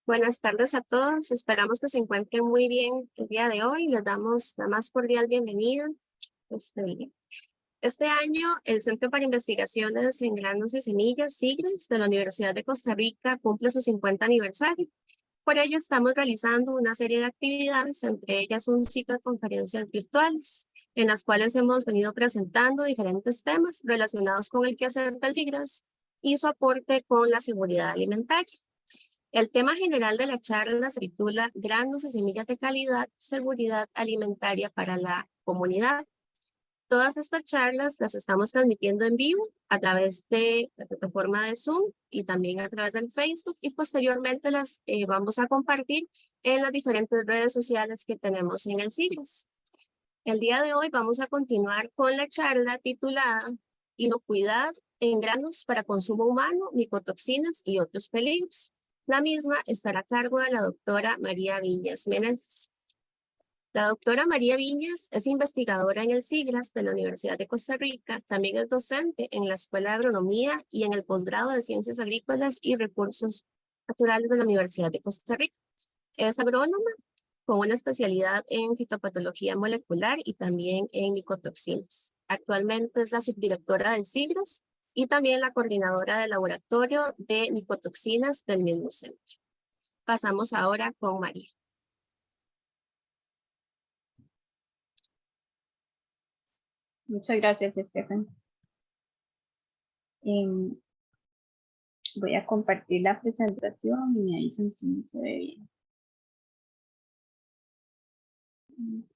Buenas tardes a todos. Esperamos que se encuentren muy bien el día de hoy. Les damos la más cordial bienvenida. Este, este año, el Centro para Investigaciones en Granos y Semillas, CIGRAS, de la Universidad de Costa Rica, cumple su 50 aniversario. Por ello, estamos realizando una serie de actividades, entre ellas un ciclo de conferencias virtuales, en las cuales hemos venido presentando diferentes temas relacionados con el quehacer del CIGRAS y su aporte con la seguridad alimentaria. El tema general de la charla se titula Granos y semillas de calidad, seguridad alimentaria para la comunidad. Todas estas charlas las estamos transmitiendo en vivo a través de la plataforma de Zoom y también a través del Facebook, y posteriormente las vamos a compartir en las diferentes redes sociales que tenemos en el CIGRAS. El día de hoy vamos a continuar con la charla titulada Inocuidad en granos para consumo humano, micotoxinas y otros peligros. La misma estará a cargo de la doctora María Viñas Meneses. La doctora María Viñas es investigadora en el CIGRAS de la Universidad de Costa Rica. También es docente en la Escuela de Agronomía y en el posgrado de Ciencias Agrícolas y Recursos Naturales de la Universidad de Costa Rica. Es agrónoma con una especialidad en fitopatología molecular y también en micotoxinas. Actualmente es la subdirectora del CIGRAS y también la coordinadora del laboratorio de micotoxinas del mismo centro. Pasamos ahora con María. Muchas gracias, Estefan. Voy a compartir la presentación y me dicen si se ve bien.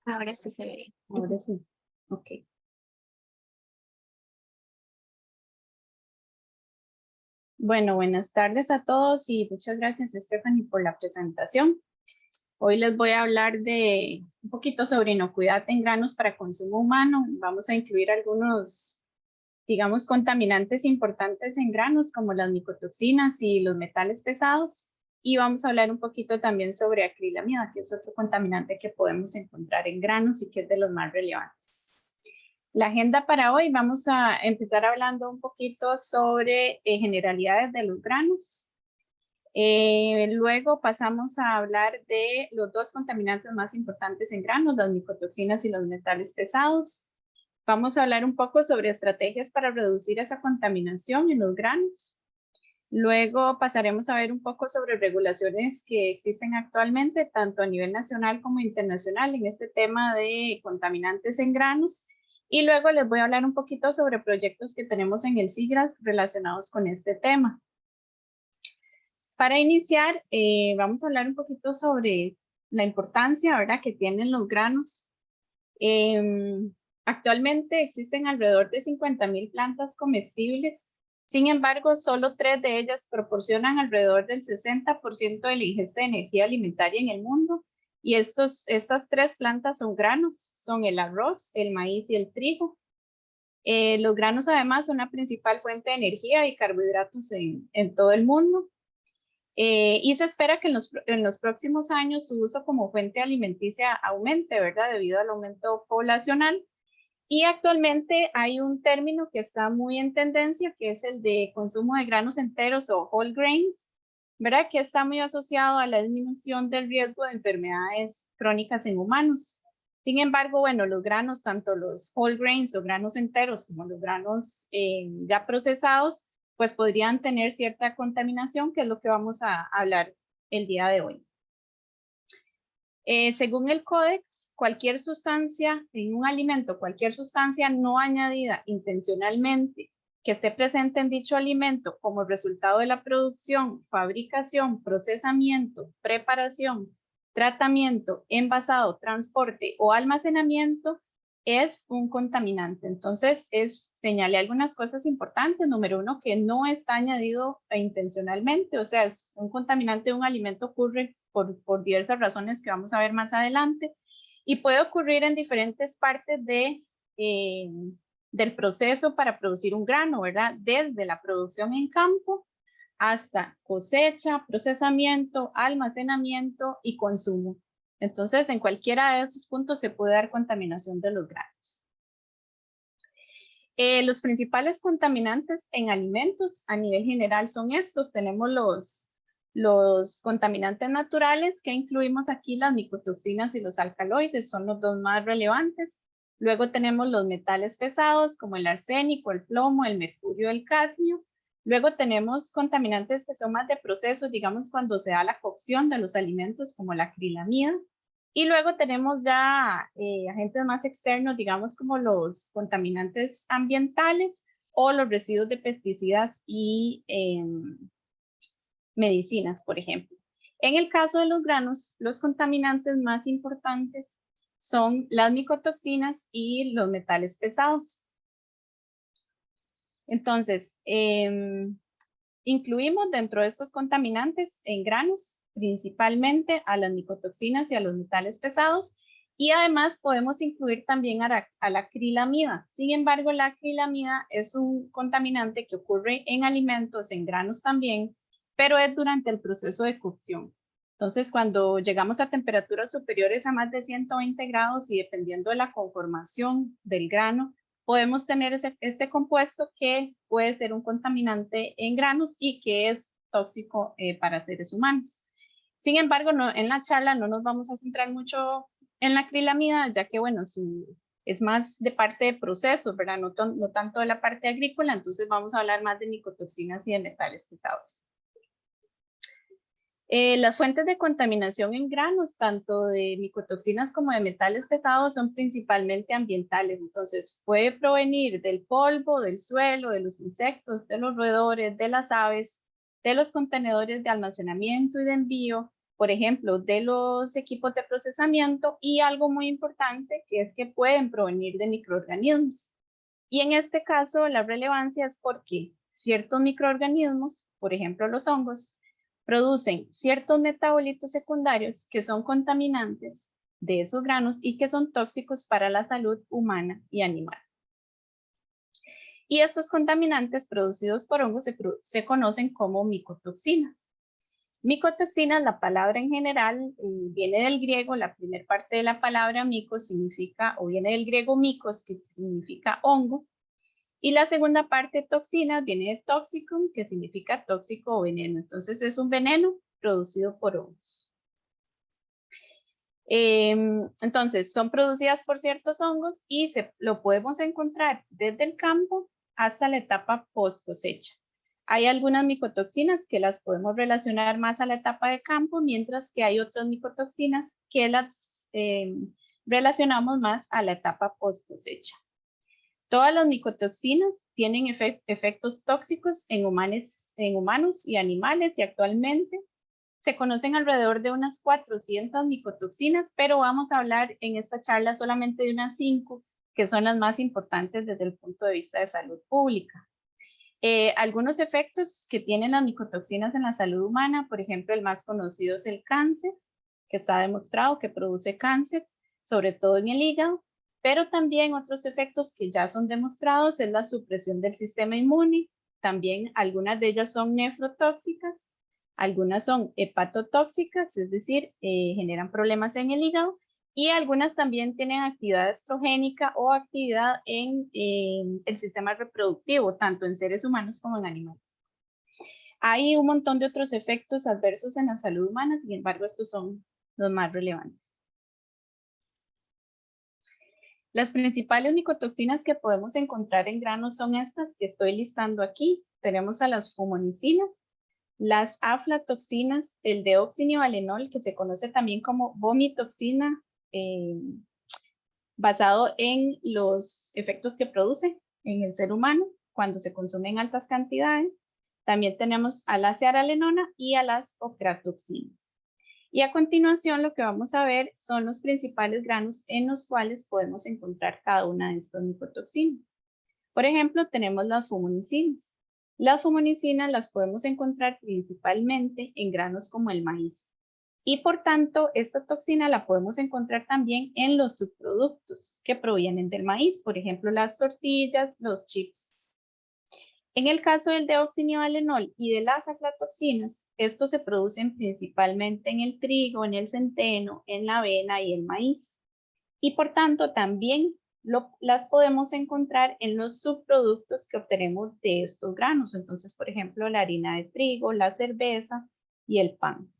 Ahora sí se ve. Ahora sí. Ok. Bueno, buenas tardes a todos y muchas gracias, Stephanie, por la presentación. Hoy les voy a hablar de un poquito sobre inocuidad en granos para consumo humano. Vamos a incluir algunos, digamos, contaminantes importantes en granos, como las micotoxinas y los metales pesados. Y vamos a hablar un poquito también sobre acrilamida, que es otro contaminante que podemos encontrar en granos y que es de los más relevantes. La agenda para hoy, vamos a empezar hablando un poquito sobre generalidades de los granos. Luego pasamos a hablar de los dos contaminantes más importantes en granos, las micotoxinas y los metales pesados. Vamos a hablar un poco sobre estrategias para reducir esa contaminación en los granos. Luego pasaremos a ver un poco sobre regulaciones que existen actualmente, tanto a nivel nacional como internacional, en este tema de contaminantes en granos. Y luego les voy a hablar un poquito sobre proyectos que tenemos en el CIGRAS relacionados con este tema. Para iniciar, vamos a hablar un poquito sobre la importancia, ¿verdad?, que tienen los granos. Actualmente existen alrededor de 50.000 plantas comestibles. Sin embargo, solo 3 de ellas proporcionan alrededor del 60% de la ingesta de energía alimentaria en el mundo. Y estas 3 plantas son granos, son el arroz, el maíz y el trigo. Los granos además son la principal fuente de energía y carbohidratos en todo el mundo. Y se espera que en los próximos años su uso como fuente alimenticia aumente, ¿verdad? Debido al aumento poblacional. Y actualmente hay un término que está muy en tendencia, que es el de consumo de granos enteros o whole grains, ¿verdad? Que está muy asociado a la disminución del riesgo de enfermedades crónicas en humanos. Sin embargo, bueno, los granos, tanto los whole grains o granos enteros como los granos ya procesados, pues podrían tener cierta contaminación, que es lo que vamos a hablar el día de hoy. Según el Códex, cualquier sustancia en un alimento, cualquier sustancia no añadida intencionalmente que esté presente en dicho alimento como resultado de la producción, fabricación, procesamiento, preparación, tratamiento, envasado, transporte o almacenamiento es un contaminante. Entonces, señalé algunas cosas importantes. Número 1, que no está añadido intencionalmente, o sea, es un contaminante de un alimento ocurre por diversas razones que vamos a ver más adelante, y puede ocurrir en diferentes partes del proceso para producir un grano, ¿verdad? Desde la producción en campo hasta cosecha, procesamiento, almacenamiento y consumo. Entonces, en cualquiera de esos puntos se puede dar contaminación de los granos. Los principales contaminantes en alimentos a nivel general son estos. Tenemos los contaminantes naturales, que incluimos aquí las micotoxinas y los alcaloides, son los dos más relevantes. Luego tenemos los metales pesados como el arsénico, el plomo, el mercurio, el cadmio. Luego tenemos contaminantes que son más de procesos, digamos cuando se da la cocción de los alimentos como la acrilamida. Y luego tenemos ya agentes más externos, digamos como los contaminantes ambientales o los residuos de pesticidas y medicinas, por ejemplo. En el caso de los granos, los contaminantes más importantes son las micotoxinas y los metales pesados. Entonces, incluimos dentro de estos contaminantes en granos principalmente a las micotoxinas y a los metales pesados, y además podemos incluir también a la acrilamida. Sin embargo, la acrilamida es un contaminante que ocurre en alimentos, en granos también, pero es durante el proceso de cocción. Entonces, cuando llegamos a temperaturas superiores a más de 120 grados y dependiendo de la conformación del grano, podemos tener este compuesto que puede ser un contaminante en granos y que es tóxico para seres humanos. Sin embargo, en la charla no nos vamos a centrar mucho en la acrilamida, ya que, bueno, es más de parte de procesos, ¿verdad? No tanto de la parte agrícola, entonces vamos a hablar más de micotoxinas y de metales pesados. Las fuentes de contaminación en granos, tanto de micotoxinas como de metales pesados, son principalmente ambientales. Entonces, puede provenir del polvo, del suelo, de los insectos, de los roedores, de las aves, de los contenedores de almacenamiento y de envío, por ejemplo, de los equipos de procesamiento, y algo muy importante que es que pueden provenir de microorganismos. Y en este caso, la relevancia es porque ciertos microorganismos, por ejemplo los hongos, producen ciertos metabolitos secundarios que son contaminantes de esos granos y que son tóxicos para la salud humana y animal. Y estos contaminantes producidos por hongos se conocen como micotoxinas. Micotoxinas, la palabra en general, viene del griego, la primera parte de la palabra mico significa, o viene del griego micos, que significa hongo, y la segunda parte, toxinas, viene de toxicum, que significa tóxico o veneno. Entonces es un veneno producido por hongos. Entonces son producidas por ciertos hongos y lo podemos encontrar desde el campo hasta la etapa post cosecha. Hay algunas micotoxinas que las podemos relacionar más a la etapa de campo, mientras que hay otras micotoxinas que las relacionamos más a la etapa post cosecha. Todas las micotoxinas tienen efectos tóxicos en humanos y animales, y actualmente se conocen alrededor de unas 400 micotoxinas, pero vamos a hablar en esta charla solamente de unas 5, que son las más importantes desde el punto de vista de salud pública. Algunos efectos que tienen las micotoxinas en la salud humana, por ejemplo, el más conocido es el cáncer, que está demostrado que produce cáncer, sobre todo en el hígado, pero también otros efectos que ya son demostrados es la supresión del sistema inmune. También algunas de ellas son nefrotóxicas, algunas son hepatotóxicas, es decir, generan problemas en el hígado, y algunas también tienen actividad estrogénica o actividad en el sistema reproductivo, tanto en seres humanos como en animales. Hay un montón de otros efectos adversos en la salud humana, sin embargo, estos son los más relevantes. Las principales micotoxinas que podemos encontrar en granos son estas que estoy listando aquí. Tenemos a las fumonicinas, las aflatoxinas, el deoxinivalenol, que se conoce también como vomitoxina, basado en los efectos que produce en el ser humano cuando se consume en altas cantidades. También tenemos a la cearalenona y a las ocratoxinas. Y a continuación lo que vamos a ver son los principales granos en los cuales podemos encontrar cada una de estas micotoxinas. Por ejemplo, tenemos las fumonicinas. Las fumonicinas las podemos encontrar principalmente en granos como el maíz. Y por tanto, esta toxina la podemos encontrar también en los subproductos que provienen del maíz, por ejemplo, las tortillas, los chips. En el caso del deoxinivalenol y de las aflatoxinas, estos se producen principalmente en el trigo, en el centeno, en la avena y el maíz. Y por tanto, también las podemos encontrar en los subproductos que obtenemos de estos granos. Entonces, por ejemplo, la harina de trigo, la cerveza y el pan.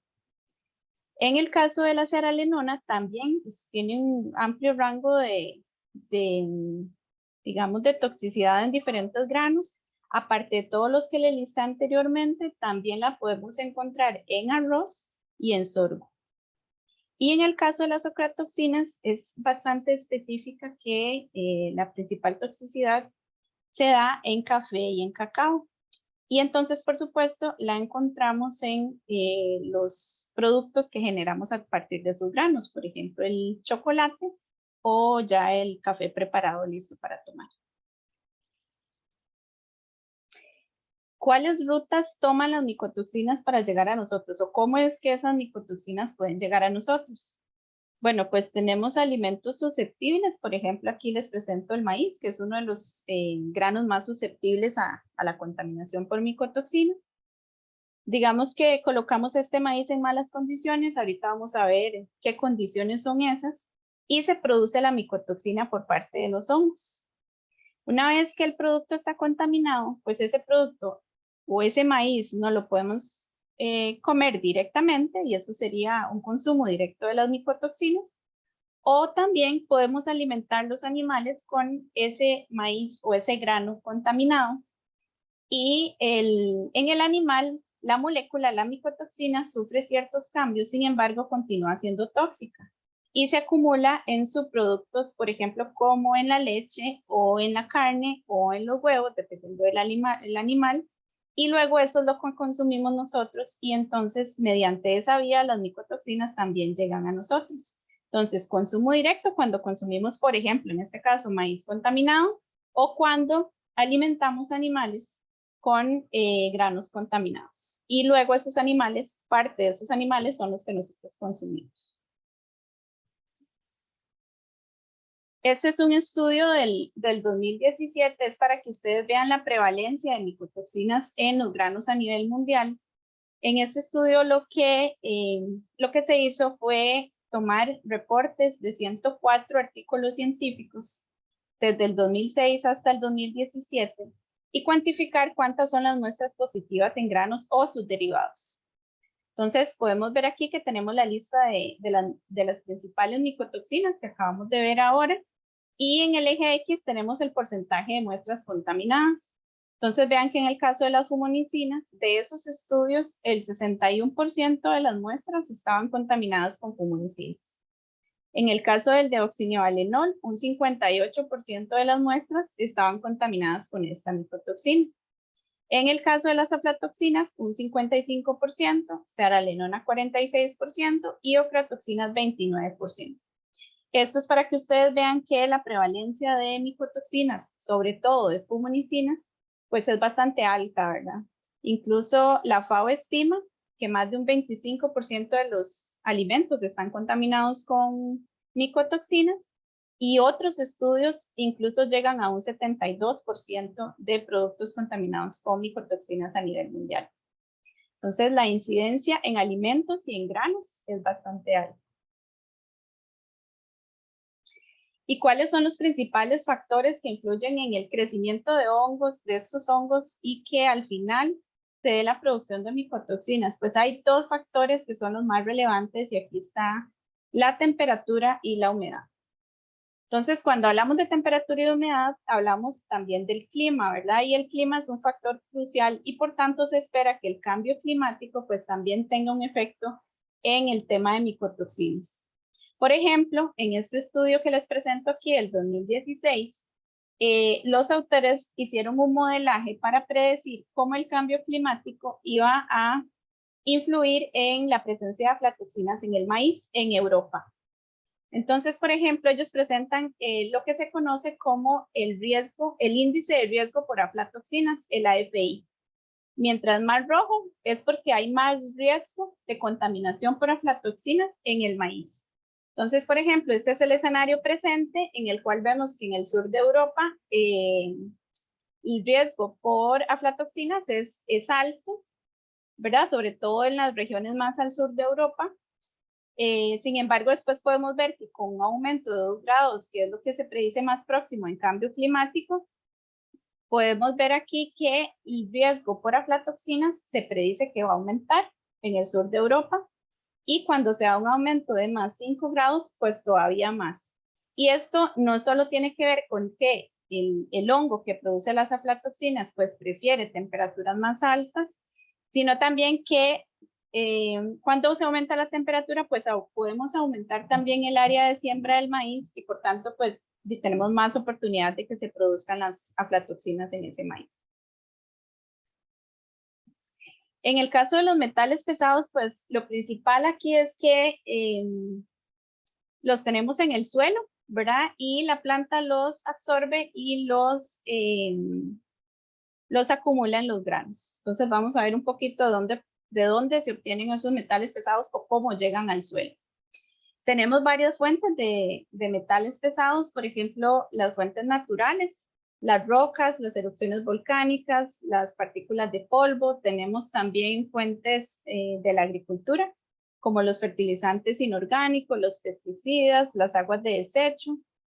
En el caso de la cearalenona, también tiene un amplio rango digamos, de toxicidad en diferentes granos. Aparte de todos los que le listé anteriormente, también la podemos encontrar en arroz y en sorgo. Y en el caso de las ocratoxinas, es bastante específica que la principal toxicidad se da en café y en cacao. Y entonces, por supuesto, la encontramos en los productos que generamos a partir de sus granos, por ejemplo, el chocolate o ya el café preparado listo para tomar. ¿Cuáles rutas toman las micotoxinas para llegar a nosotros? ¿O cómo es que esas micotoxinas pueden llegar a nosotros? Bueno, pues tenemos alimentos susceptibles. Por ejemplo, aquí les presento el maíz, que es uno de los granos más susceptibles a la contaminación por micotoxinas. Digamos que colocamos este maíz en malas condiciones, ahorita vamos a ver qué condiciones son esas, y se produce la micotoxina por parte de los hongos. Una vez que el producto está contaminado, pues ese producto o ese maíz no lo podemos comer directamente, y eso sería un consumo directo de las micotoxinas, o también podemos alimentar los animales con ese maíz o ese grano contaminado, y en el animal la molécula, la micotoxina, sufre ciertos cambios, sin embargo, continúa siendo tóxica y se acumula en subproductos, por ejemplo, como en la leche o en la carne o en los huevos, dependiendo del animal, y luego eso es lo que consumimos nosotros, y entonces mediante esa vía las micotoxinas también llegan a nosotros. Entonces, consumo directo cuando consumimos, por ejemplo, en este caso, maíz contaminado, o cuando alimentamos animales con granos contaminados. Y luego esos animales, parte de esos animales son los que nosotros consumimos. Este es un estudio del 2017, es para que ustedes vean la prevalencia de micotoxinas en los granos a nivel mundial. En este estudio lo que se hizo fue tomar reportes de 104 artículos científicos desde el 2006 hasta el 2017 y cuantificar cuántas son las muestras positivas en granos o sus derivados. Entonces, podemos ver aquí que tenemos la lista de las principales micotoxinas que acabamos de ver ahora, y en el eje X tenemos el porcentaje de muestras contaminadas. Entonces, vean que en el caso de las fumonicinas, de esos estudios, el 61% de las muestras estaban contaminadas con fumonicinas. En el caso del deoxinivalenol, un 58% de las muestras estaban contaminadas con esta micotoxina. En el caso de las aflatoxinas, un 55%, cearalenona 46% y ocratoxinas 29%. Esto es para que ustedes vean que la prevalencia de micotoxinas, sobre todo de fumonicinas, pues es bastante alta, ¿verdad? Incluso la FAO estima que más de un 25% de los alimentos están contaminados con micotoxinas, y otros estudios incluso llegan a un 72% de productos contaminados con micotoxinas a nivel mundial. Entonces, la incidencia en alimentos y en granos es bastante alta. ¿Y cuáles son los principales factores que influyen en el crecimiento de hongos, de estos hongos, y que al final se dé la producción de micotoxinas? Pues hay dos factores que son los más relevantes, y aquí está la temperatura y la humedad. Entonces, cuando hablamos de temperatura y humedad, hablamos también del clima, ¿verdad? Y el clima es un factor crucial, y por tanto se espera que el cambio climático pues también tenga un efecto en el tema de micotoxinas. Por ejemplo, en este estudio que les presento aquí, el 2016, los autores hicieron un modelaje para predecir cómo el cambio climático iba a influir en la presencia de aflatoxinas en el maíz en Europa. Entonces, por ejemplo, ellos presentan lo que se conoce como el índice de riesgo por aflatoxinas, el AFI. Mientras más rojo es porque hay más riesgo de contaminación por aflatoxinas en el maíz. Entonces, por ejemplo, este es el escenario presente en el cual vemos que en el sur de Europa el riesgo por aflatoxinas es alto, ¿verdad? Sobre todo en las regiones más al sur de Europa. Sin embargo, después podemos ver que con un aumento de 2 grados, que es lo que se predice más próximo en cambio climático, podemos ver aquí que el riesgo por aflatoxinas se predice que va a aumentar en el sur de Europa y cuando se da un aumento de más 5 grados, pues todavía más. Y esto no solo tiene que ver con que el hongo que produce las aflatoxinas pues prefiere temperaturas más altas, sino también que cuando se aumenta la temperatura, pues podemos aumentar también el área de siembra del maíz y por tanto pues tenemos más oportunidad de que se produzcan las aflatoxinas en ese maíz. En el caso de los metales pesados, pues lo principal aquí es que los tenemos en el suelo, ¿verdad? Y la planta los absorbe y los acumula en los granos. Entonces vamos a ver un poquito de dónde se obtienen esos metales pesados o cómo llegan al suelo. Tenemos varias fuentes de metales pesados, por ejemplo, las fuentes naturales, las rocas, las erupciones volcánicas, las partículas de polvo. Tenemos también fuentes de la agricultura, como los fertilizantes inorgánicos, los pesticidas, las aguas de desecho.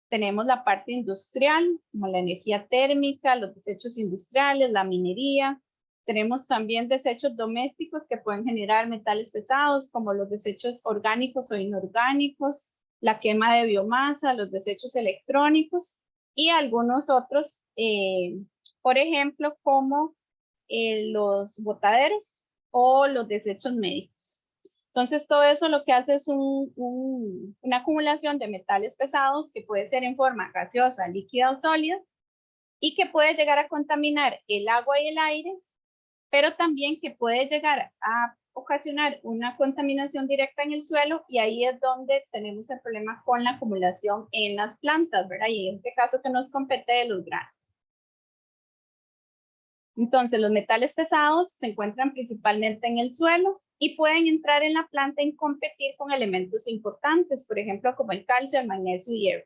Tenemos la parte industrial, como la energía térmica, los desechos industriales, la minería. Tenemos también desechos domésticos que pueden generar metales pesados, como los desechos orgánicos o inorgánicos, la quema de biomasa, los desechos electrónicos y algunos otros, por ejemplo, como los botaderos o los desechos médicos. Entonces, todo eso lo que hace es una acumulación de metales pesados que puede ser en forma gaseosa, líquida o sólida y que puede llegar a contaminar el agua y el aire, pero también que puede llegar a ocasionar una contaminación directa en el suelo y ahí es donde tenemos el problema con la acumulación en las plantas, ¿verdad? Y en este caso que nos compete de los granos. Entonces, los metales pesados se encuentran principalmente en el suelo y pueden entrar en la planta y competir con elementos importantes, por ejemplo, como el calcio, el magnesio y hierro.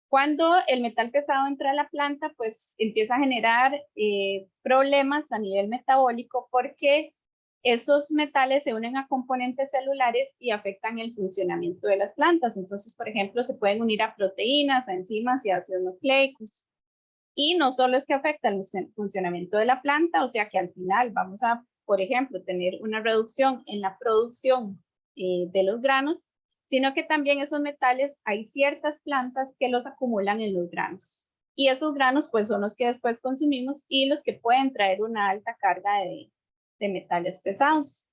Cuando el metal pesado entra a la planta, pues empieza a generar problemas a nivel metabólico porque esos metales se unen a componentes celulares y afectan el funcionamiento de las plantas. Entonces, por ejemplo, se pueden unir a proteínas, a enzimas y ácidos nucleicos. Y no solo es que afecta el funcionamiento de la planta, o sea que al final vamos a, por ejemplo, tener una reducción en la producción de los granos, sino que también esos metales hay ciertas plantas que los acumulan en los granos. Y esos granos pues son los que después consumimos y los que pueden traer una alta carga de metales pesados.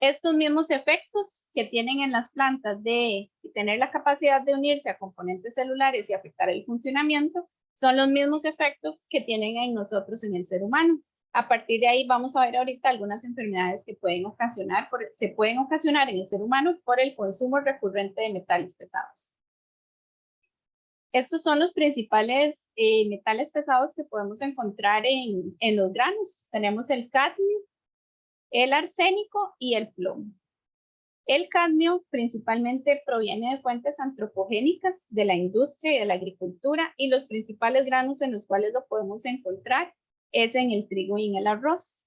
Estos mismos efectos que tienen en las plantas de tener la capacidad de unirse a componentes celulares y afectar el funcionamiento, son los mismos efectos que tienen en nosotros, en el ser humano. A partir de ahí vamos a ver ahorita algunas enfermedades que se pueden ocasionar en el ser humano por el consumo recurrente de metales pesados. Estos son los principales metales pesados que podemos encontrar en los granos. Tenemos el cadmio, el arsénico y el plomo. El cadmio principalmente proviene de fuentes antropogénicas de la industria y de la agricultura y los principales granos en los cuales lo podemos encontrar es en el trigo y en el arroz.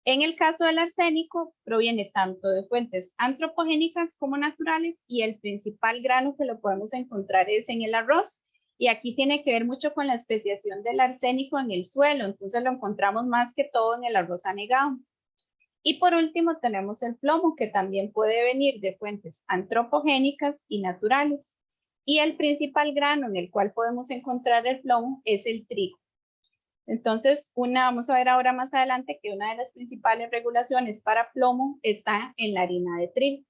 En el caso del arsénico proviene tanto de fuentes antropogénicas como naturales y el principal grano que lo podemos encontrar es en el arroz y aquí tiene que ver mucho con la especiación del arsénico en el suelo, entonces lo encontramos más que todo en el arroz anegado. Y por último tenemos el plomo, que también puede venir de fuentes antropogénicas y naturales. Y el principal grano en el cual podemos encontrar el plomo es el trigo. Entonces, vamos a ver ahora más adelante que una de las principales regulaciones para plomo está en la harina de trigo.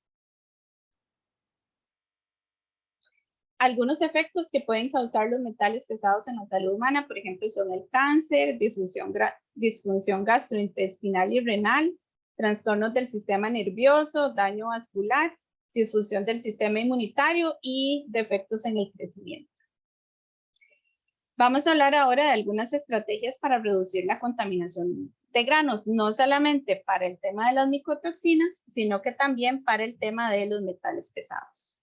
Algunos efectos que pueden causar los metales pesados en la salud humana, por ejemplo, son el cáncer, disfunción gastrointestinal y renal, trastornos del sistema nervioso, daño vascular, disfunción del sistema inmunitario y defectos en el crecimiento. Vamos a hablar ahora de algunas estrategias para reducir la contaminación de granos, no solamente para el tema de las micotoxinas, sino que también para el tema de los metales pesados.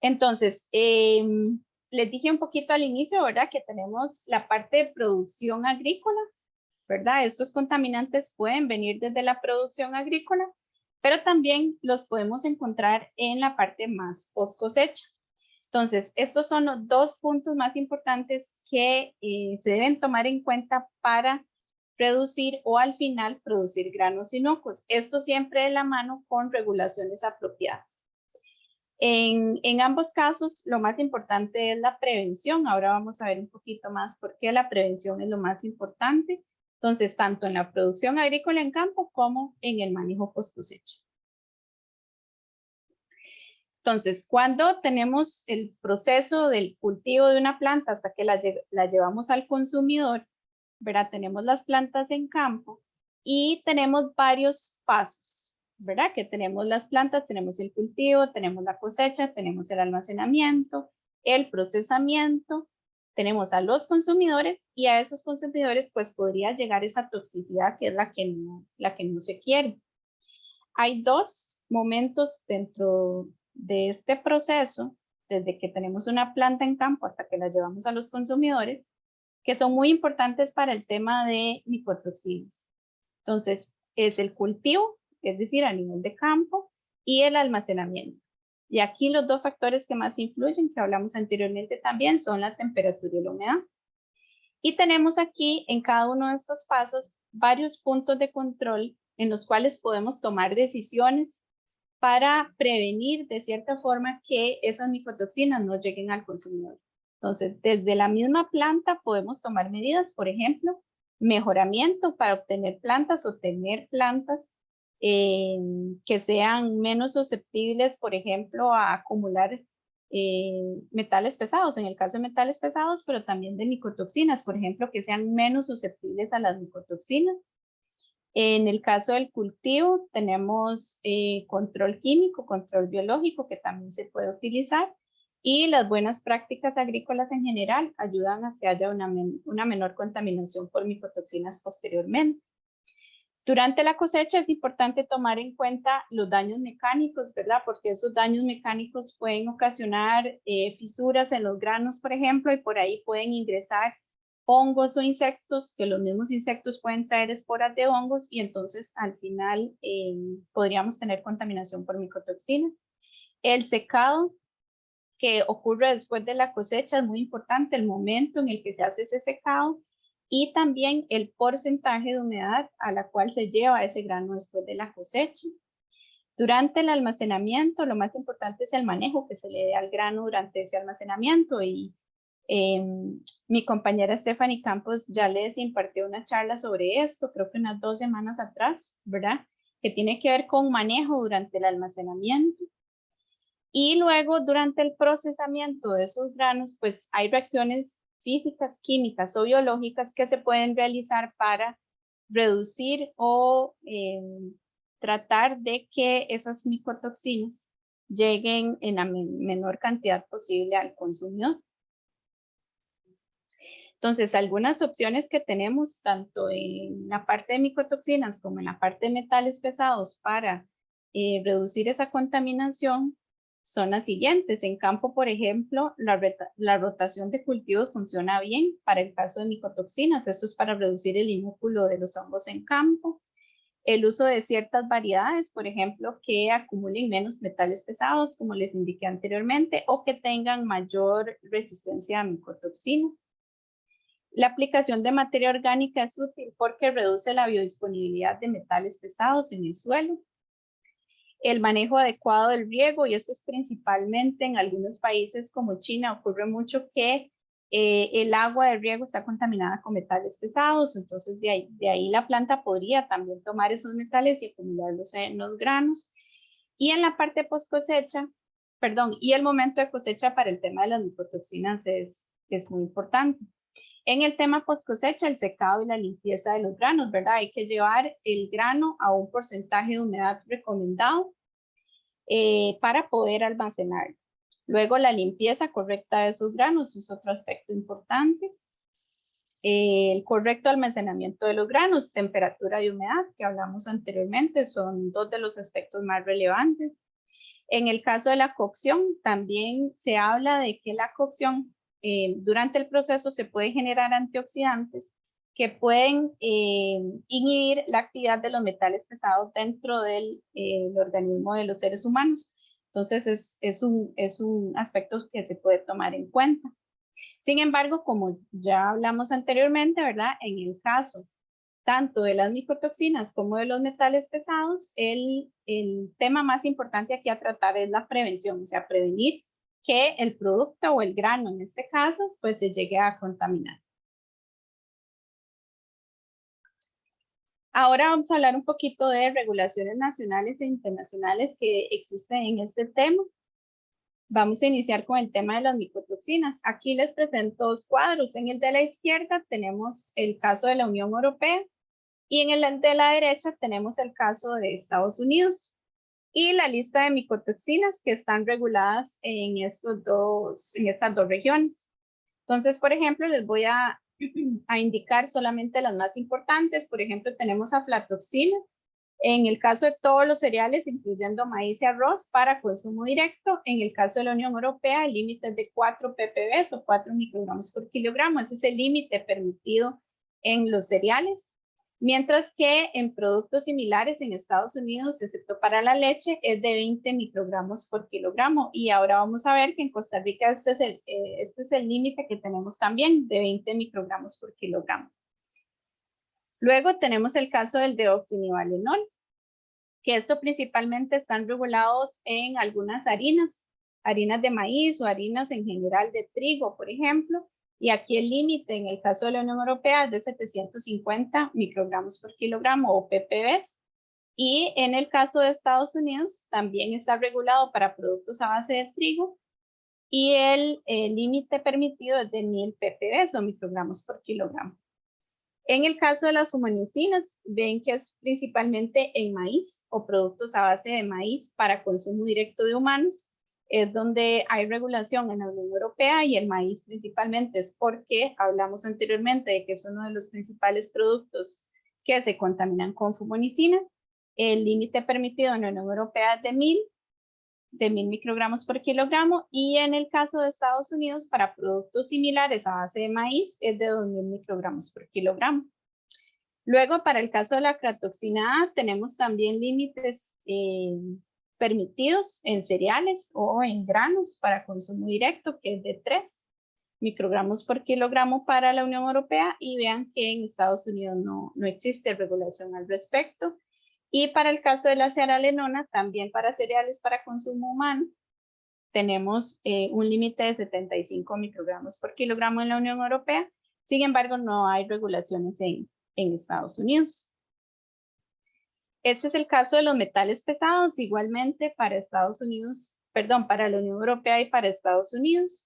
Entonces, les dije un poquito al inicio, ¿verdad? Que tenemos la parte de producción agrícola, ¿verdad? Estos contaminantes pueden venir desde la producción agrícola, pero también los podemos encontrar en la parte más post cosecha. Entonces, estos son los dos puntos más importantes que se deben tomar en cuenta para reducir o al final producir granos inocuos. Esto siempre de la mano con regulaciones apropiadas. En ambos casos, lo más importante es la prevención. Ahora vamos a ver un poquito más por qué la prevención es lo más importante. Entonces, tanto en la producción agrícola en campo como en el manejo post cosecha. Entonces, cuando tenemos el proceso del cultivo de una planta hasta que la llevamos al consumidor, ¿verdad? Tenemos las plantas en campo y tenemos varios pasos, ¿verdad? Que tenemos las plantas, tenemos el cultivo, tenemos la cosecha, tenemos el almacenamiento, el procesamiento, tenemos a los consumidores y a esos consumidores pues podría llegar esa toxicidad que es la que no se quiere. Hay dos momentos dentro de este proceso, desde que tenemos una planta en campo hasta que la llevamos a los consumidores, que son muy importantes para el tema de micotoxinas. Entonces, es el cultivo, es decir, a nivel de campo, y el almacenamiento. Y aquí los dos factores que más influyen, que hablamos anteriormente también, son la temperatura y la humedad. Y tenemos aquí en cada uno de estos pasos varios puntos de control en los cuales podemos tomar decisiones para prevenir de cierta forma que esas micotoxinas no lleguen al consumidor. Entonces, desde la misma planta podemos tomar medidas, por ejemplo, mejoramiento para obtener plantas o tener plantas que sean menos susceptibles, por ejemplo, a acumular metales pesados, en el caso de metales pesados, pero también de micotoxinas, por ejemplo, que sean menos susceptibles a las micotoxinas. En el caso del cultivo tenemos control químico, control biológico que también se puede utilizar y las buenas prácticas agrícolas en general ayudan a que haya una menor contaminación por micotoxinas posteriormente. Durante la cosecha es importante tomar en cuenta los daños mecánicos, ¿verdad? Porque esos daños mecánicos pueden ocasionar fisuras en los granos, por ejemplo, y por ahí pueden ingresar hongos o insectos, que los mismos insectos pueden traer esporas de hongos y entonces al final podríamos tener contaminación por micotoxinas. El secado que ocurre después de la cosecha es muy importante, el momento en el que se hace ese secado y también el porcentaje de humedad a la cual se lleva ese grano después de la cosecha. Durante el almacenamiento, lo más importante es el manejo que se le dé al grano durante ese almacenamiento y mi compañera Stephanie Campos ya les impartió una charla sobre esto, creo que unas 2 semanas atrás, ¿verdad? Que tiene que ver con manejo durante el almacenamiento. Y luego, durante el procesamiento de esos granos, pues hay reacciones físicas, químicas o biológicas que se pueden realizar para reducir o tratar de que esas micotoxinas lleguen en la menor cantidad posible al consumidor. Entonces, algunas opciones que tenemos, tanto en la parte de micotoxinas como en la parte de metales pesados para reducir esa contaminación, son las siguientes. En campo, por ejemplo, la rotación de cultivos funciona bien para el caso de micotoxinas. Esto es para reducir el inúculo de los hongos en campo. El uso de ciertas variedades, por ejemplo, que acumulen menos metales pesados, como les indiqué anteriormente, o que tengan mayor resistencia a micotoxinas. La aplicación de materia orgánica es útil porque reduce la biodisponibilidad de metales pesados en el suelo. El manejo adecuado del riego, y esto es principalmente en algunos países como China, ocurre mucho que el agua de riego está contaminada con metales pesados, entonces de ahí la planta podría también tomar esos metales y acumularlos en los granos. Y en la parte post cosecha, y el momento de cosecha para el tema de las micotoxinas es muy importante. En el tema post cosecha, el secado y la limpieza de los granos, ¿verdad? Hay que llevar el grano a un porcentaje de humedad recomendado para poder almacenarlo. Luego, la limpieza correcta de sus granos es otro aspecto importante. El correcto almacenamiento de los granos, temperatura y humedad, que hablamos anteriormente, son dos de los aspectos más relevantes. En el caso de la cocción, también se habla de que la cocción, durante el proceso se puede generar antioxidantes que pueden inhibir la actividad de los metales pesados dentro del organismo de los seres humanos. Entonces, es un aspecto que se puede tomar en cuenta. Sin embargo, como ya hablamos anteriormente, ¿verdad? En el caso tanto de las micotoxinas como de los metales pesados, el tema más importante aquí a tratar es la prevención, o sea, prevenir que el producto o el grano, en este caso, pues se llegue a contaminar. Ahora vamos a hablar un poquito de regulaciones nacionales e internacionales que existen en este tema. Vamos a iniciar con el tema de las micotoxinas. Aquí les presento dos cuadros. En el de la izquierda tenemos el caso de la Unión Europea y en el de la derecha tenemos el caso de Estados Unidos y la lista de micotoxinas que están reguladas en estas dos regiones. Entonces, por ejemplo, les voy a indicar solamente las más importantes. Por ejemplo, tenemos aflatoxina. En el caso de todos los cereales, incluyendo maíz y arroz, para consumo directo. En el caso de la Unión Europea, el límite es de 4 ppb o 4 microgramos por kilogramo. Ese es el límite permitido en los cereales. Mientras que en productos similares en Estados Unidos, excepto para la leche, es de 20 microgramos por kilogramo. Y ahora vamos a ver que en Costa Rica este es el límite que tenemos también, de 20 microgramos por kilogramo. Luego tenemos el caso del deoxinivalenol, que esto principalmente están regulados en algunas harinas de maíz o harinas en general de trigo, por ejemplo, y aquí el límite en el caso de la Unión Europea es de 750 microgramos por kilogramo o ppb, y en el caso de Estados Unidos también está regulado para productos a base de trigo y el límite permitido es de 1000 ppb o microgramos por kilogramo. En el caso de las fumanicinas, ven que es principalmente en maíz o productos a base de maíz para consumo directo de humanos, es donde hay regulación en la Unión Europea y el maíz principalmente es porque hablamos anteriormente de que es uno de los principales productos que se contaminan con fumanicinas. El límite permitido en la Unión Europea es de 1000 microgramos por kilogramo y en el caso de Estados Unidos para productos similares a base de maíz es de 2000 microgramos por kilogramo. Luego para el caso de la aflatoxina A tenemos también límites permitidos en cereales o en granos para consumo directo que es de 3 microgramos por kilogramo para la Unión Europea y vean que en Estados Unidos no existe regulación al respecto. Y para el caso de la cearalenona, también para cereales para consumo humano, tenemos un límite de 75 microgramos por kilogramo en la Unión Europea. Sin embargo, no hay regulaciones en Estados Unidos. Este es el caso de los metales pesados, igualmente para Estados Unidos, perdón, para la Unión Europea y para Estados Unidos.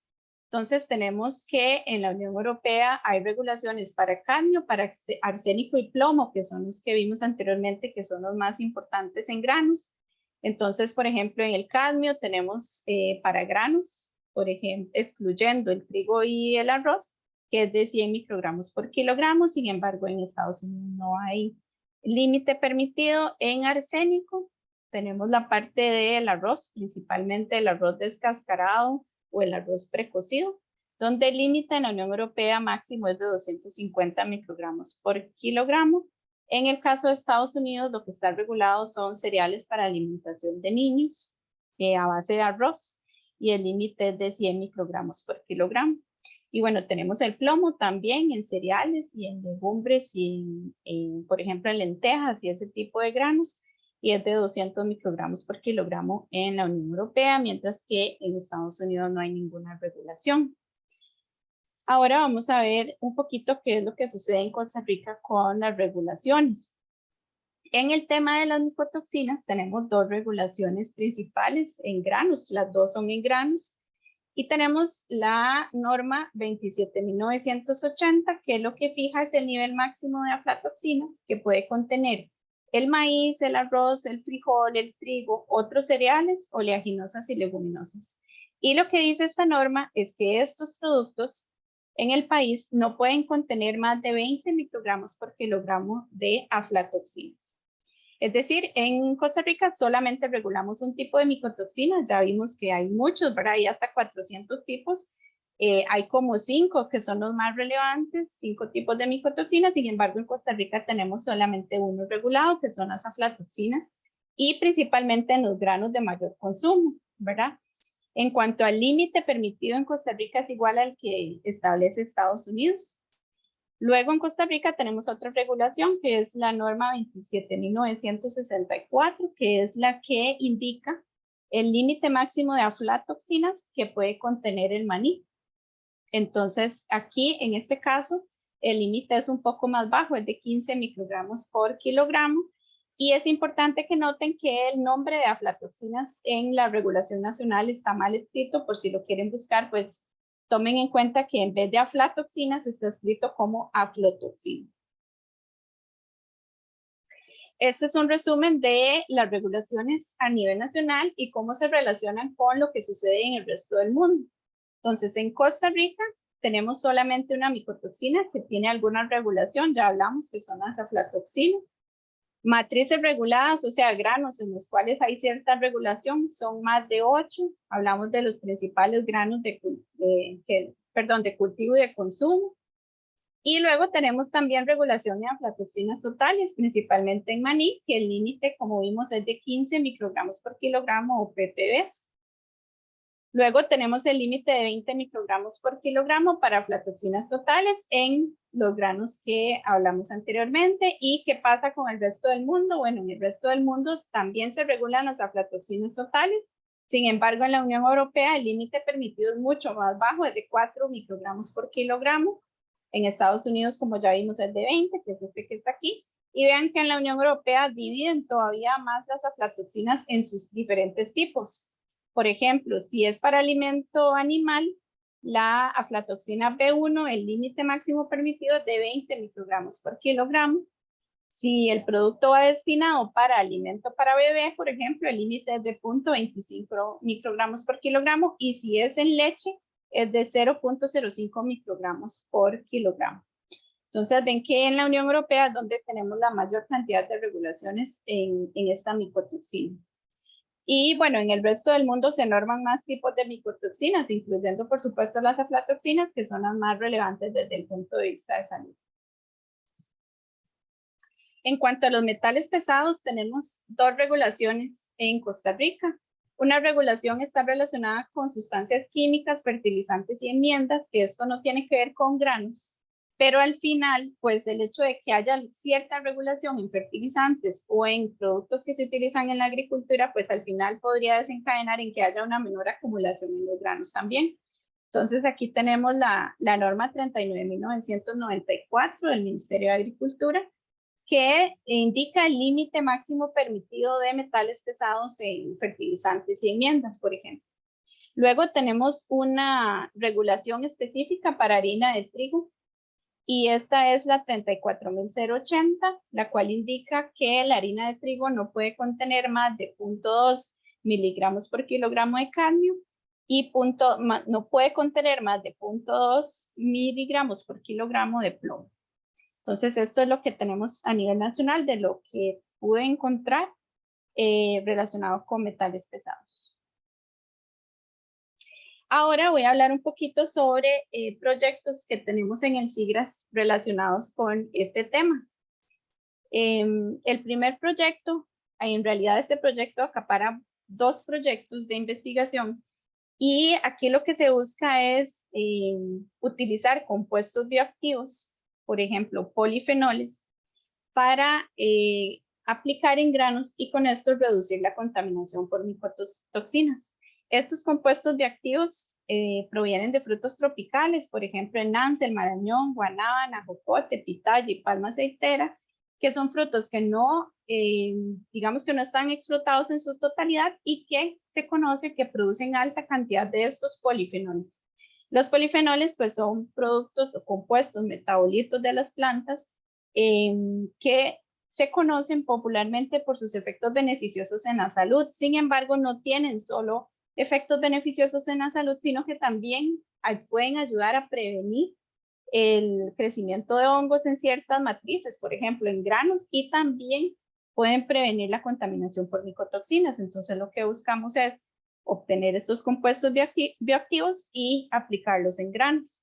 Entonces tenemos que en la Unión Europea hay regulaciones para cadmio, para arsénico y plomo, que son los que vimos anteriormente, que son los más importantes en granos. Entonces, por ejemplo, en el cadmio tenemos para granos, por ejemplo, excluyendo el trigo y el arroz, que es de 100 microgramos por kilogramo. Sin embargo, en Estados Unidos no hay límite permitido en arsénico. Tenemos la parte del arroz, principalmente el arroz descascarado o el arroz precocido, donde el límite en la Unión Europea máximo es de 250 microgramos por kilogramo. En el caso de Estados Unidos, lo que está regulado son cereales para alimentación de niños a base de arroz y el límite es de 100 microgramos por kilogramo. Y bueno, tenemos el plomo también en cereales y en legumbres y por ejemplo, en lentejas y ese tipo de granos, y es de 200 microgramos por kilogramo en la Unión Europea, mientras que en Estados Unidos no hay ninguna regulación. Ahora vamos a ver un poquito qué es lo que sucede en Costa Rica con las regulaciones. En el tema de las micotoxinas tenemos dos regulaciones principales en granos, las dos son en granos. Y tenemos la norma 27.980, que lo que fija es el nivel máximo de aflatoxinas que puede contener el maíz, el arroz, el frijol, el trigo, otros cereales, oleaginosas y leguminosas. Y lo que dice esta norma es que estos productos en el país no pueden contener más de 20 microgramos por kilogramo de aflatoxinas. Es decir, en Costa Rica solamente regulamos un tipo de micotoxinas. Ya vimos que hay muchos, ¿verdad? Hay hasta 400 tipos. Hay como 5 que son los más relevantes, 5 tipos de micotoxinas. Sin embargo, en Costa Rica tenemos solamente uno regulado, que son las aflatoxinas, y principalmente en los granos de mayor consumo, ¿verdad? En cuanto al límite permitido en Costa Rica es igual al que establece Estados Unidos. Luego en Costa Rica tenemos otra regulación que es la norma 27.964, que es la que indica el límite máximo de aflatoxinas que puede contener el maní. Entonces aquí en este caso el límite es un poco más bajo, es de 15 microgramos por kilogramo. Y es importante que noten que el nombre de aflatoxinas en la regulación nacional está mal escrito, por si lo quieren buscar, pues tomen en cuenta que en vez de aflatoxinas está escrito como aflotoxinas. Este es un resumen de las regulaciones a nivel nacional y cómo se relacionan con lo que sucede en el resto del mundo. Entonces, en Costa Rica tenemos solamente una micotoxina que tiene alguna regulación, ya hablamos que son las aflatoxinas. Matrices reguladas, o sea, granos en los cuales hay cierta regulación, son más de 8. Hablamos de los principales granos de cultivo y de consumo. Y luego tenemos también regulación de aflatoxinas totales, principalmente en maní, que el límite, como vimos, es de 15 microgramos por kilogramo o ppb. Luego tenemos el límite de 20 microgramos por kilogramo para aflatoxinas totales en los granos que hablamos anteriormente. ¿Y qué pasa con el resto del mundo? Bueno, en el resto del mundo también se regulan las aflatoxinas totales. Sin embargo, en la Unión Europea el límite permitido es mucho más bajo, es de 4 microgramos por kilogramo. En Estados Unidos, como ya vimos, es de 20, que es este que está aquí. Y vean que en la Unión Europea dividen todavía más las aflatoxinas en sus diferentes tipos. Por ejemplo, si es para alimento animal, la aflatoxina B1, el límite máximo permitido es de 20 microgramos por kilogramo. Si el producto va destinado para alimento para bebé, por ejemplo, el límite es de 0.25 microgramos por kilogramo, y si es en leche, es de 0.05 microgramos por kilogramo. Entonces, ven que en la Unión Europea es donde tenemos la mayor cantidad de regulaciones en esta micotoxina. Y bueno, en el resto del mundo se norman más tipos de micotoxinas, incluyendo por supuesto las aflatoxinas, que son las más relevantes desde el punto de vista de salud. En cuanto a los metales pesados, tenemos dos regulaciones en Costa Rica. Una regulación está relacionada con sustancias químicas, fertilizantes y enmiendas, que esto no tiene que ver con granos, pero al final, pues el hecho de que haya cierta regulación en fertilizantes o en productos que se utilizan en la agricultura, pues al final podría desencadenar en que haya una menor acumulación en los granos también. Entonces aquí tenemos la norma 39.994 del Ministerio de Agricultura, que indica el límite máximo permitido de metales pesados en fertilizantes y enmiendas, por ejemplo. Luego tenemos una regulación específica para harina de trigo, y esta es la 34.080, la cual indica que la harina de trigo no puede contener más de 0.2 miligramos por kilogramo de cadmio y no puede contener más de 0.2 miligramos por kilogramo de plomo. Entonces, esto es lo que tenemos a nivel nacional de lo que pude encontrar relacionado con metales pesados. Ahora voy a hablar un poquito sobre proyectos que tenemos en el SIGRAS relacionados con este tema. El primer proyecto, en realidad este proyecto acapara dos proyectos de investigación, y aquí lo que se busca es utilizar compuestos bioactivos, por ejemplo, polifenoles, para aplicar en granos y con esto reducir la contaminación por micotoxinas. Estos compuestos bioactivos provienen de frutos tropicales, por ejemplo, el nance, el marañón, guanábana, jocote, pitaya y palma aceitera, que son frutos que no, digamos que no están explotados en su totalidad y que se conoce que producen alta cantidad de estos polifenoles. Los polifenoles pues son productos o compuestos metabolitos de las plantas que se conocen popularmente por sus efectos beneficiosos en la salud. Sin embargo, no tienen solo efectos beneficiosos en la salud, sino que también pueden ayudar a prevenir el crecimiento de hongos en ciertas matrices, por ejemplo, en granos, y también pueden prevenir la contaminación por micotoxinas. Entonces, lo que buscamos es obtener estos compuestos bioactivos y aplicarlos en granos.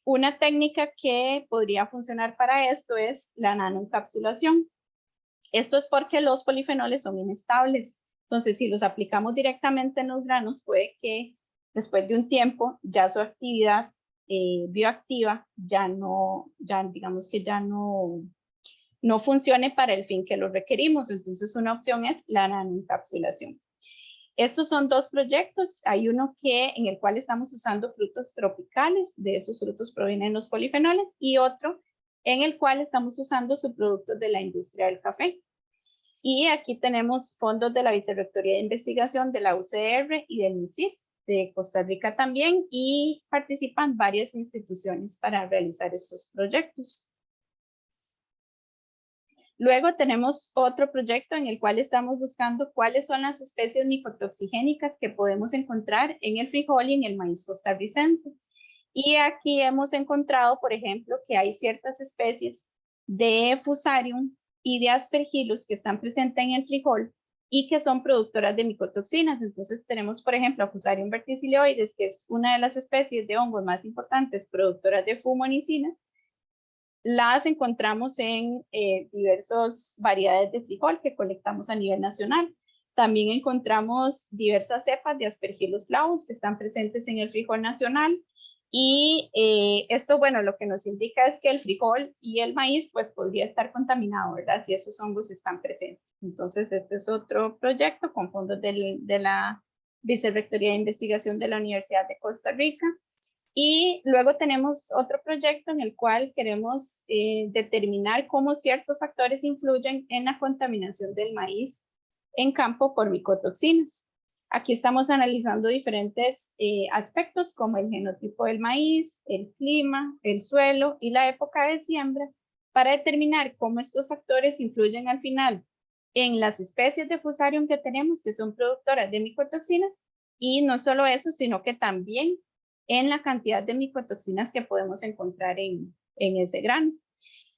Una técnica que podría funcionar para esto es la nanoencapsulación. Esto es porque los polifenoles son inestables. Entonces, si los aplicamos directamente en los granos, puede que después de un tiempo ya su actividad bioactiva digamos que ya no funcione para el fin que lo requerimos. Entonces, una opción es la nanoencapsulación. Estos son dos proyectos. Hay uno en el cual estamos usando frutos tropicales, de esos frutos provienen los polifenoles, y otro en el cual estamos usando subproductos de la industria del café. Y aquí tenemos fondos de la Vicerrectoría de Investigación de la UCR y del MISIR de Costa Rica también, y participan varias instituciones para realizar estos proyectos. Luego tenemos otro proyecto en el cual estamos buscando cuáles son las especies micotoxigénicas que podemos encontrar en el frijol y en el maíz costarricense. Y aquí hemos encontrado, por ejemplo, que hay ciertas especies de Fusarium y de Aspergillus que están presentes en el frijol y que son productoras de micotoxinas. Entonces tenemos, por ejemplo, a Fusarium verticilioides, que es una de las especies de hongos más importantes productoras de fumonicina. Las encontramos en diversas variedades de frijol que colectamos a nivel nacional. También encontramos diversas cepas de Aspergillus flavus que están presentes en el frijol nacional. Y esto, bueno, lo que nos indica es que el frijol y el maíz, pues podría estar contaminado, ¿verdad? Si esos hongos están presentes. Entonces, este es otro proyecto con fondos de la Vicerrectoría de Investigación de la Universidad de Costa Rica. Y luego tenemos otro proyecto en el cual queremos determinar cómo ciertos factores influyen en la contaminación del maíz en campo por micotoxinas. Aquí estamos analizando diferentes aspectos como el genotipo del maíz, el clima, el suelo y la época de siembra para determinar cómo estos factores influyen al final en las especies de Fusarium que tenemos, que son productoras de micotoxinas, y no solo eso, sino que también en la cantidad de micotoxinas que podemos encontrar en ese grano.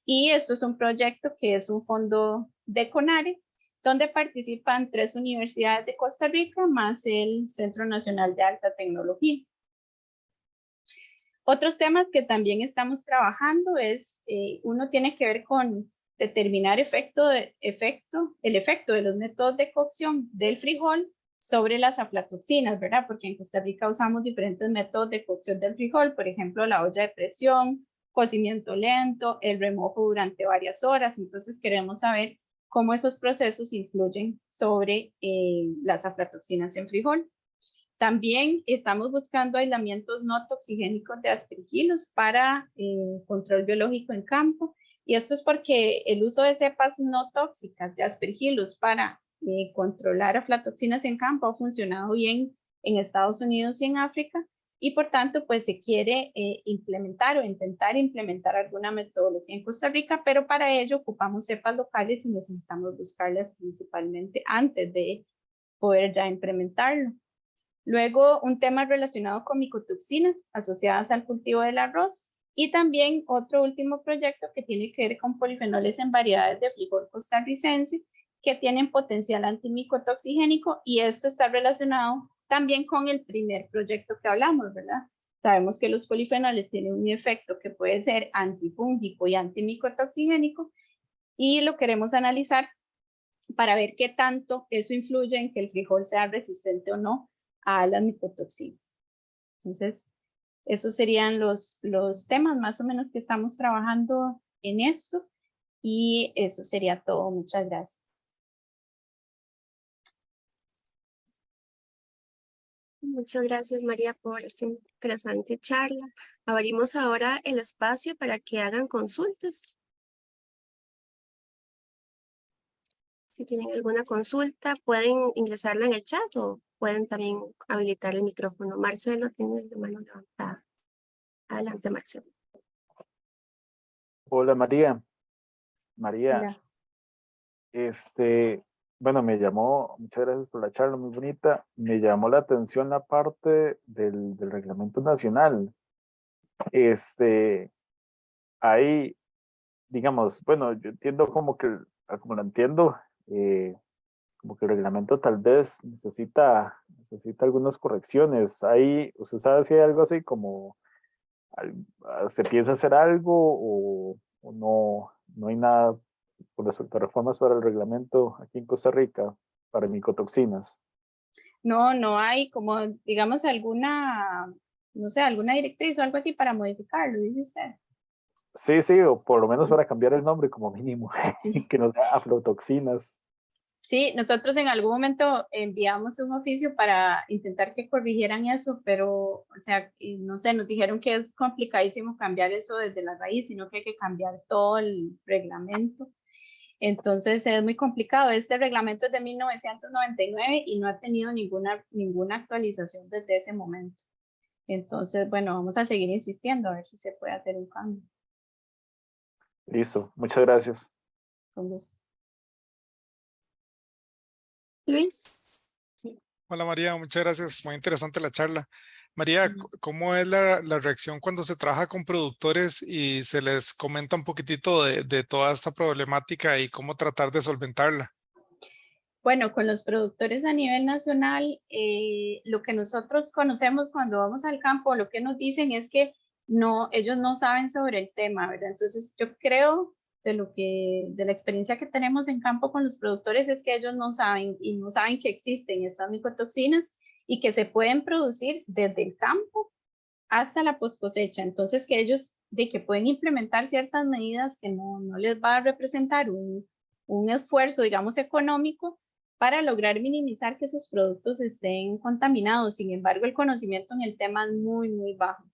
Y esto es un proyecto que es un fondo de CONARE, donde participan 3 universidades de Costa Rica, más el Centro Nacional de Alta Tecnología. Otros temas que también estamos trabajando es, uno tiene que ver con determinar el efecto de los métodos de cocción del frijol sobre las aflatoxinas, ¿verdad? Porque en Costa Rica usamos diferentes métodos de cocción del frijol, por ejemplo, la olla de presión, cocimiento lento, el remojo durante varias horas. Entonces queremos saber cómo esos procesos influyen sobre las aflatoxinas en frijol. También estamos buscando aislamientos no toxigénicos de Aspergillus para control biológico en campo. Y esto es porque el uso de cepas no tóxicas de Aspergillus para controlar aflatoxinas en campo ha funcionado bien en Estados Unidos y en África, y por tanto pues se quiere implementar o intentar implementar alguna metodología en Costa Rica, pero para ello ocupamos cepas locales y necesitamos buscarlas principalmente antes de poder ya implementarlo. Luego, un tema relacionado con micotoxinas asociadas al cultivo del arroz. Y también otro último proyecto que tiene que ver con polifenoles en variedades de frijol costarricense que tienen potencial antimicotoxigénico, y esto está relacionado también con el primer proyecto que hablamos, ¿verdad? Sabemos que los polifenoles tienen un efecto que puede ser antifúngico y antimicotoxigénico, y lo queremos analizar para ver qué tanto eso influye en que el frijol sea resistente o no a las micotoxinas. Entonces, esos serían los temas más o menos que estamos trabajando en esto, y eso sería todo. Muchas gracias. Muchas gracias, María, por esta interesante charla. Abrimos ahora el espacio para que hagan consultas. Si tienen alguna consulta, pueden ingresarla en el chat o pueden también habilitar el micrófono. Marcelo tiene la mano levantada. Adelante, Marcelo. Hola María. María, Hola. Bueno, muchas gracias por la charla, muy bonita. Me llamó la atención la parte del reglamento nacional. Este, ahí, digamos, bueno, yo entiendo como lo entiendo, como que el reglamento tal vez necesita algunas correcciones. Ahí, ¿usted sabe si hay algo así como se piensa hacer algo o no hay nada con respecto a reformas para el reglamento aquí en Costa Rica para micotoxinas? No, no hay como, digamos, alguna, no sé, alguna directriz o algo así para modificarlo, dice usted. Sí, sí, o por lo menos para cambiar el nombre como mínimo, Sí. que no sea aflotoxinas. Sí, nosotros en algún momento enviamos un oficio para intentar que corrigieran eso, pero, o sea, y no sé, nos dijeron que es complicadísimo cambiar eso desde la raíz, sino que hay que cambiar todo el reglamento. Entonces es muy complicado. Este reglamento es de 1999 y no ha tenido ninguna actualización desde ese momento. Entonces, bueno, vamos a seguir insistiendo a ver si se puede hacer un cambio. Listo, muchas gracias. Con gusto. Luis. Hola María, muchas gracias. Muy interesante la charla. María, ¿cómo es la reacción cuando se trabaja con productores y se les comenta un poquitito de toda esta problemática y cómo tratar de solventarla? Bueno, con los productores a nivel nacional, lo que nosotros conocemos cuando vamos al campo, lo que nos dicen es que no, ellos no saben sobre el tema, ¿verdad? Entonces, yo creo de la experiencia que tenemos en campo con los productores es que ellos no saben y no saben que existen estas micotoxinas y que se pueden producir desde el campo hasta la post cosecha. Entonces, que ellos de que pueden implementar ciertas medidas que no les va a representar un esfuerzo, digamos, económico para lograr minimizar que esos productos estén contaminados. Sin embargo, el conocimiento en el tema es muy, muy bajo.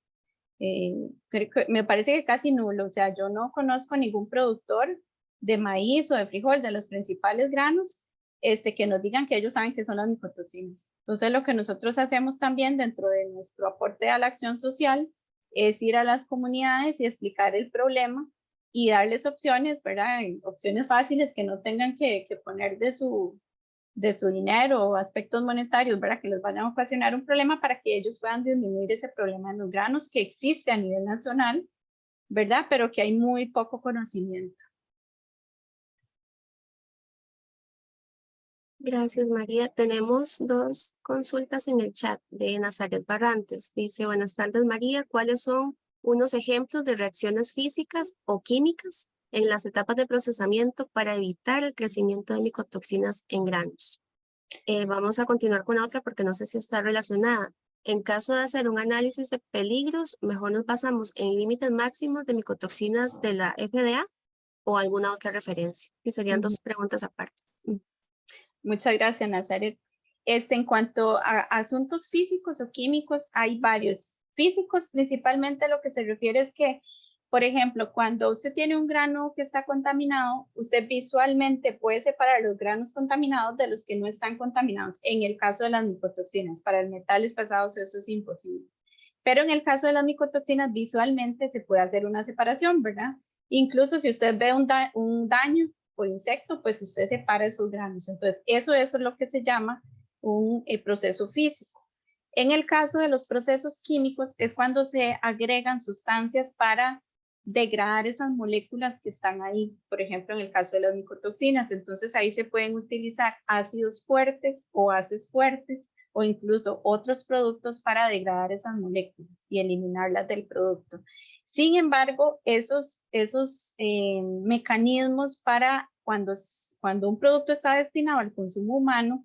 Me parece que casi nulo. O sea, yo no conozco ningún productor de maíz o de frijol, de los principales granos, que nos digan que ellos saben qué son las micotoxinas. Entonces, lo que nosotros hacemos también dentro de nuestro aporte a la acción social es ir a las comunidades y explicar el problema y darles opciones, ¿verdad? Opciones fáciles que no tengan que poner de su dinero o aspectos monetarios, ¿verdad? Que les vayan a ocasionar un problema para que ellos puedan disminuir ese problema en los granos que existe a nivel nacional, ¿verdad? Pero que hay muy poco conocimiento. Gracias, María. Tenemos dos consultas en el chat de Nazaret Barrantes. Dice, buenas tardes, María. ¿Cuáles son unos ejemplos de reacciones físicas o químicas en las etapas de procesamiento para evitar el crecimiento de micotoxinas en granos? Vamos a continuar con la otra porque no sé si está relacionada. En caso de hacer un análisis de peligros, mejor nos basamos en límites máximos de micotoxinas de la FDA o alguna otra referencia. Y serían dos preguntas aparte. Muchas gracias, Nazaret. En cuanto a asuntos físicos o químicos, hay varios. Físicos, principalmente lo que se refiere es que, por ejemplo, cuando usted tiene un grano que está contaminado, usted visualmente puede separar los granos contaminados de los que no están contaminados. En el caso de las micotoxinas, para los metales pesados eso es imposible. Pero en el caso de las micotoxinas, visualmente se puede hacer una separación, ¿verdad? Incluso si usted ve un daño por insecto, pues usted separa esos granos. Entonces, eso es lo que se llama un proceso físico. En el caso de los procesos químicos, es cuando se agregan sustancias para degradar esas moléculas que están ahí, por ejemplo, en el caso de las micotoxinas. Entonces, ahí se pueden utilizar ácidos fuertes o bases fuertes o incluso otros productos para degradar esas moléculas y eliminarlas del producto. Sin embargo, esos mecanismos para cuando un producto está destinado al consumo humano,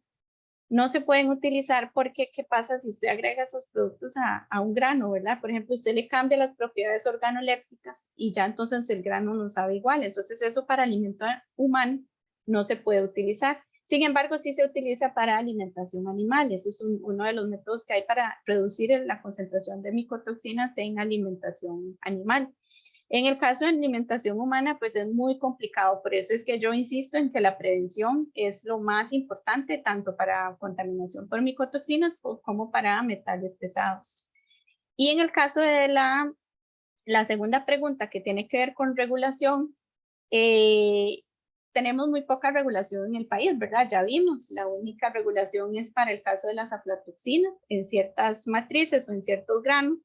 no se pueden utilizar porque, ¿qué pasa si usted agrega esos productos a un grano, verdad? Por ejemplo, usted le cambia las propiedades organolépticas y ya entonces el grano no sabe igual. Entonces, eso para alimento humano no se puede utilizar. Sin embargo, sí se utiliza para alimentación animal. Eso es uno de los métodos que hay para reducir la concentración de micotoxinas en alimentación animal. En el caso de alimentación humana, pues es muy complicado. Por eso es que yo insisto en que la prevención es lo más importante, tanto para contaminación por micotoxinas como para metales pesados. Y en el caso de la segunda pregunta que tiene que ver con regulación, tenemos muy poca regulación en el país, ¿verdad? Ya vimos, la única regulación es para el caso de las aflatoxinas en ciertas matrices o en ciertos granos.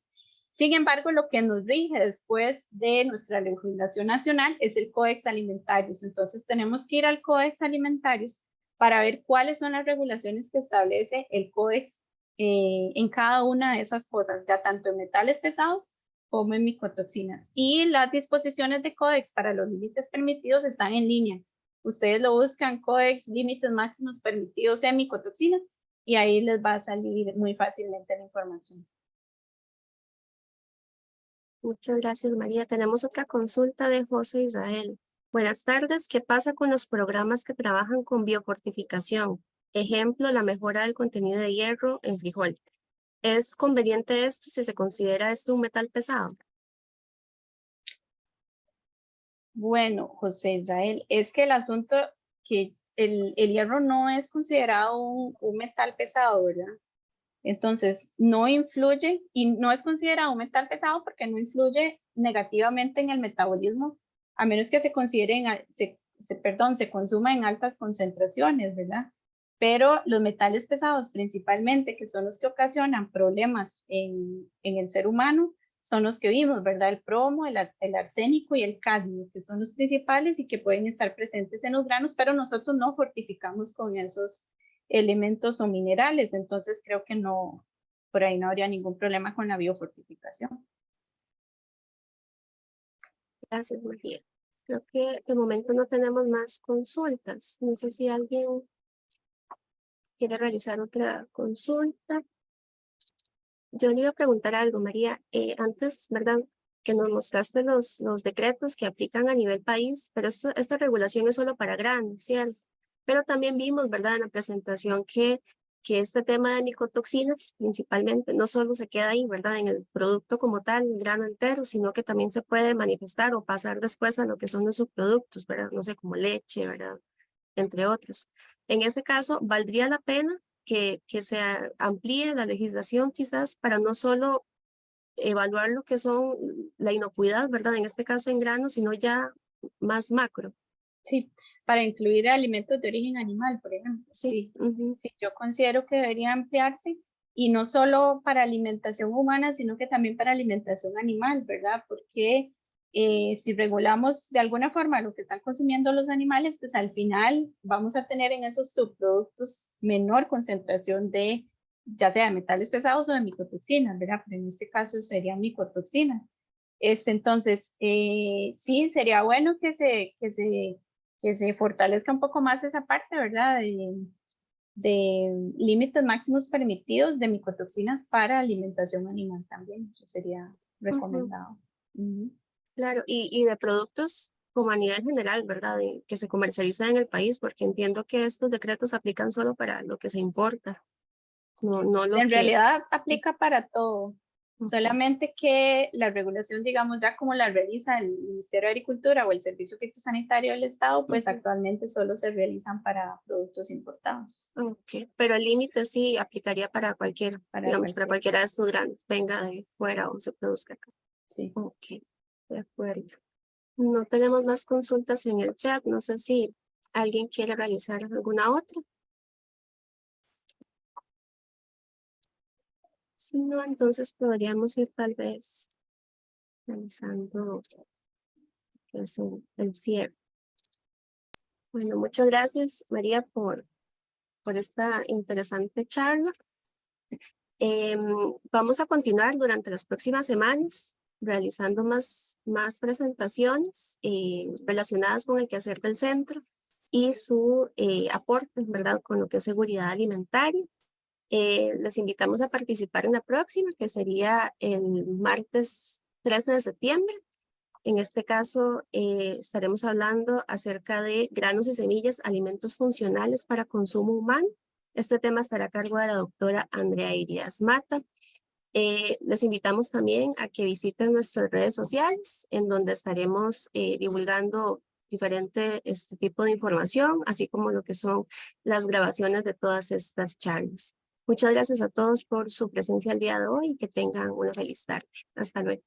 Sin embargo, lo que nos rige después de nuestra legislación nacional es el Códex Alimentarios. Entonces, tenemos que ir al Códex Alimentarios para ver cuáles son las regulaciones que establece el Códex en cada una de esas cosas, ya tanto en metales pesados como en micotoxinas. Y las disposiciones de Códex para los límites permitidos están en línea. Ustedes lo buscan, Códex, límites máximos permitidos en micotoxinas, y ahí les va a salir muy fácilmente la información. Muchas gracias, María. Tenemos otra consulta de José Israel. Buenas tardes. ¿Qué pasa con los programas que trabajan con biofortificación? Ejemplo, la mejora del contenido de hierro en frijol. ¿Es conveniente esto si se considera esto un metal pesado? Bueno, José Israel, es que el asunto que el hierro no es considerado un metal pesado, ¿verdad? Entonces, no influye y no es considerado un metal pesado porque no influye negativamente en el metabolismo, a menos que se considere, se consuma en altas concentraciones, ¿verdad? Pero los metales pesados principalmente, que son los que ocasionan problemas en el ser humano, son los que vimos, ¿verdad? El plomo, el arsénico y el cadmio, que son los principales y que pueden estar presentes en los granos, pero nosotros no fortificamos con esos elementos o minerales, entonces creo que no, por ahí no habría ningún problema con la biofortificación. Gracias, María. Creo que de momento no tenemos más consultas. No sé si alguien quiere realizar otra consulta. Yo le iba a preguntar algo, María. Antes, ¿verdad? Que nos mostraste los decretos que aplican a nivel país, pero esta regulación es solo para granos, ¿cierto? Pero también vimos, ¿verdad? En la presentación que este tema de micotoxinas principalmente no solo se queda ahí, ¿verdad? En el producto como tal, el grano entero, sino que también se puede manifestar o pasar después a lo que son los subproductos, ¿verdad? No sé, como leche, ¿verdad? Entre otros. En ese caso, ¿valdría la pena que se amplíe la legislación quizás para no solo evaluar lo que son la inocuidad, ¿verdad? En este caso en granos, sino ya más macro? Sí, para incluir alimentos de origen animal, por ejemplo. Sí, sí, yo considero que debería ampliarse y no solo para alimentación humana, sino que también para alimentación animal, ¿verdad? Porque si regulamos de alguna forma lo que están consumiendo los animales, pues al final vamos a tener en esos subproductos menor concentración de, ya sea de metales pesados o de micotoxinas, ¿verdad? Pero en este caso serían micotoxinas. Entonces, sí, sería bueno que se fortalezca un poco más esa parte, ¿verdad? De límites máximos permitidos de micotoxinas para alimentación animal también. Eso sería recomendado. Claro, y de productos como a nivel general, ¿verdad? Que se comercializan en el país, porque entiendo que estos decretos aplican solo para lo que se importa, no lo En que... realidad aplica para todo. Solamente que la regulación, digamos, ya como la realiza el Ministerio de Agricultura o el Servicio Fitosanitario del Estado, pues actualmente solo se realizan para productos importados. Ok, pero el límite sí aplicaría para cualquier, digamos, para cualquiera de estos granos, venga de fuera o se produzca acá. Sí. Ok, de acuerdo. No tenemos más consultas en el chat, no sé si alguien quiere realizar alguna otra. Si no, entonces podríamos ir tal vez realizando el cierre. Bueno, muchas gracias, María, por esta interesante charla. Vamos a continuar durante las próximas semanas realizando más presentaciones relacionadas con el quehacer del centro y su aporte, ¿verdad?, con lo que es seguridad alimentaria. Les invitamos a participar en la próxima, que sería el martes 13 de septiembre. En este caso, estaremos hablando acerca de granos y semillas, alimentos funcionales para consumo humano. Este tema estará a cargo de la doctora Andrea Irías Mata. Les invitamos también a que visiten nuestras redes sociales, en donde estaremos divulgando diferente tipo de información, así como lo que son las grabaciones de todas estas charlas. Muchas gracias a todos por su presencia el día de hoy y que tengan una feliz tarde. Hasta luego.